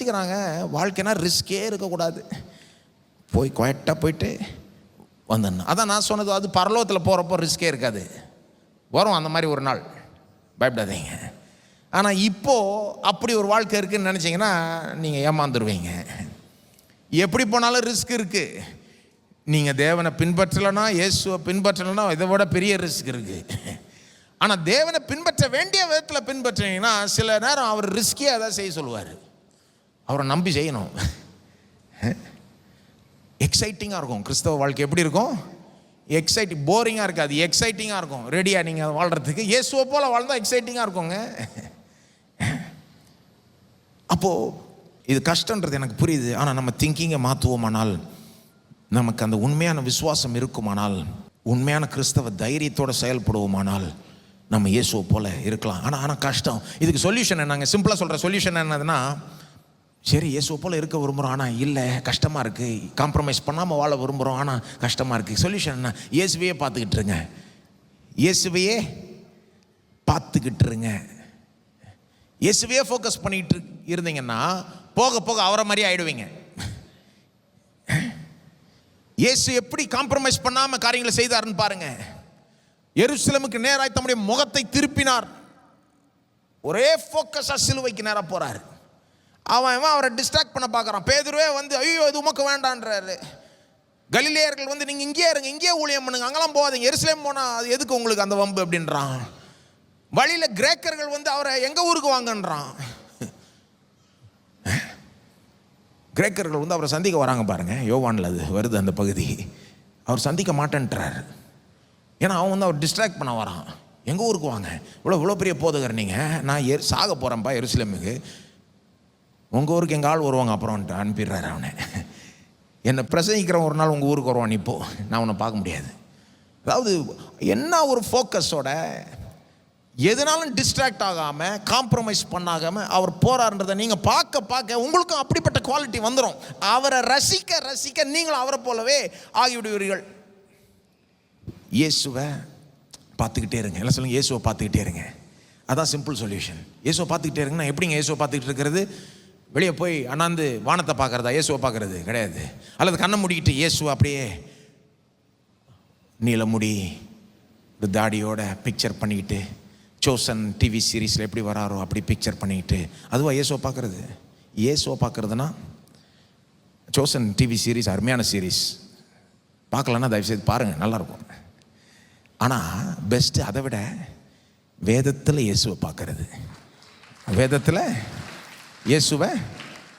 யோசிக்கிறாங்க, வாழ்க்கைனா ரிஸ்கே இருக்கக்கூடாது, போய் குவைட்டாக போயிட்டு வந்துடணும். அதான் நான் சொன்னது, அது பரலோகத்தில் போகிறப்போ ரிஸ்கே இருக்காது. வரும் அந்த மாதிரி ஒரு நாள், பயப்படாதீங்க. ஆனால் இப்போது அப்படி ஒரு வாழ்க்கை இருக்குதுன்னு நினச்சிங்கன்னா நீங்கள் ஏமாந்துருவீங்க. எப்படி போனாலும் ரிஸ்க் இருக்குது. நீங்கள் தேவனை பின்பற்றலைன்னா, இயேசுவை பின்பற்றலைன்னா இதை விட பெரிய ரிஸ்க் இருக்குது. ஆனால் தேவனை பின்பற்ற வேண்டிய விதத்தில் பின்பற்றினீங்கன்னா சில நேரம் அவர் ரிஸ்கியாக ஏதாவது செய்ய சொல்லுவார். அவரை நம்பி செய்யணும். எக்ஸைட்டிங்காக இருக்கும். கிறிஸ்தவ வாழ்க்கை எப்படி இருக்கும்? எக்ஸைட்டிங், போரிங்காக இருக்காது, எக்ஸைட்டிங்காக இருக்கும். ரெடியாக நீங்கள் வாழ்கிறதுக்கு இயேசுவை போல் வாழ்ந்தால் எக்ஸைட்டிங்காக இருக்குங்க. அப்போது இது கஷ்டன்றது எனக்கு புரியுது. ஆனால் நம்ம திங்கிங்கை மாற்றுவோமானால், நமக்கு அந்த உண்மையான விசுவாசம் இருக்குமானால், உண்மையான கிறிஸ்தவ தைரியத்தோடு செயல்படுவோமானால் நம்ம இயேசுவை போல் இருக்கலாம். ஆனால் கஷ்டம். இதுக்கு சொல்யூஷன் என்னங்க? சிம்பிளாக சொல்கிற சொல்யூஷன் என்னதுன்னா, சரி இயேசுவை போல் இருக்க விரும்புகிறோம், ஆனால் இல்லை கஷ்டமாக இருக்குது, காம்ப்ரமைஸ் பண்ணாமல் வாழ விரும்புகிறோம், ஆனால் கஷ்டமாக இருக்குது. சொல்யூஷன் என்ன? இயேசுவையே பார்த்துக்கிட்டுருங்க. இயேசுவையே பார்த்துக்கிட்டுருங்க. இயேசுவையே ஃபோக்கஸ் பண்ணிகிட்டு இருந்தீங்கன்னா போக போக அவரை மாதிரி ஆகிடுவீங்க. இயேசு எப்படி காம்ப்ரமைஸ் பண்ணாமல் காரியங்களை செய்தார்னு பாருங்க. எருசலேமுக்கு நேராக தம்முடைய முகத்தை திருப்பினார். ஒரே ஃபோக்கஸாக சிலுவைக்கு நேராக போகிறார். அவன் அவரை டிஸ்ட்ராக்ட் பண்ண பார்க்குறான். பேதுருவே வந்து ஐயோ இது உமக்கு வேண்டான்றாரு. கலிலேயர்கள் வந்து நீங்கள் இங்கேயே இருங்க, இங்கேயே ஊழியம் பண்ணுங்க, அங்கெல்லாம் போகாதீங்க, எருசலேம் போனால் அது எதுக்கு உங்களுக்கு அந்த வம்பு அப்படின்றான். வழியில் கிரேக்கர்கள் வந்து அவரை எங்கள் ஊருக்கு வாங்கன்றான். கிரேக்கர்கள் வந்து அவரை சந்திக்க வராங்க பாருங்க, யோவானில் அது வருது அந்த பகுதி. அவர் சந்திக்க மாட்டேன்றார். ஏன்னா அவன் வந்து அவர் டிஸ்ட்ராக்ட் பண்ண வரான். எங்கள் ஊருக்கு வாங்க, இவ்வளோ பெரிய போதகர் நீங்கள், நான் சாக போகிறேன்ப்பா எருசலேமுக்கு, உங்கள் ஊருக்கு எங்கள் ஆள் வருவாங்க அப்புறம் அனுப்பிடுறாரு அவனை. என்னை பிரசங்கிக்கிறவன் ஒரு நாள் உங்கள் ஊருக்கு வருவான், இப்போது நான் உன்னை பார்க்க முடியாது. அதாவது என்ன ஒரு ஃபோக்கஸோட, எதனாலும் டிஸ்ட்ராக்ட் ஆகாமல், காம்ப்ரமைஸ் பண்ணாகாமல் அவர் போறாருன்றதை நீங்கள் பார்க்க பார்க்க உங்களுக்கும் அப்படிப்பட்ட குவாலிட்டி வந்துடும். அவரை ரசிக்க ரசிக்க நீங்களும் அவரை போலவே ஆகிவிடுவீர்கள். இயேசுவை பார்த்துக்கிட்டே இருங்க. எல்லாம் சொல்லுங்கள், இயேசுவை பார்த்துக்கிட்டே இருங்க. அதான் சிம்பிள் சொல்யூஷன். இயேசுவை பார்த்துக்கிட்டே இருங்கன்னா எப்படிங்க இயேசுவை பார்த்துக்கிட்டு இருக்கிறது? வெளியே போய் அண்ணாந்து வானத்தை பார்க்குறதா? இயேசுவை பார்க்குறது கிடையாது. அல்லது கண்ணை முடிக்கிட்டு இயேசுவை அப்படியே நீலமுடி தாடியோட பிக்சர் பண்ணிக்கிட்டு, சோசன் டிவி சீரீஸில் எப்படி வராரோ அப்படி பிக்சர் பண்ணிக்கிட்டு, அதுவா இயேசுவை பார்க்குறது? இயேசுவை பார்க்குறதுனா, சோசன் டிவி சீரீஸ் அருமையான சீரீஸ், பார்க்கலன்னா தயவுசெய்து பாருங்கள், நல்லாயிருக்கும். ஆனால் பெஸ்ட்டு அதை விட வேதத்தில் இயேசுவை பார்க்குறது. வேதத்தில் இயேசுவை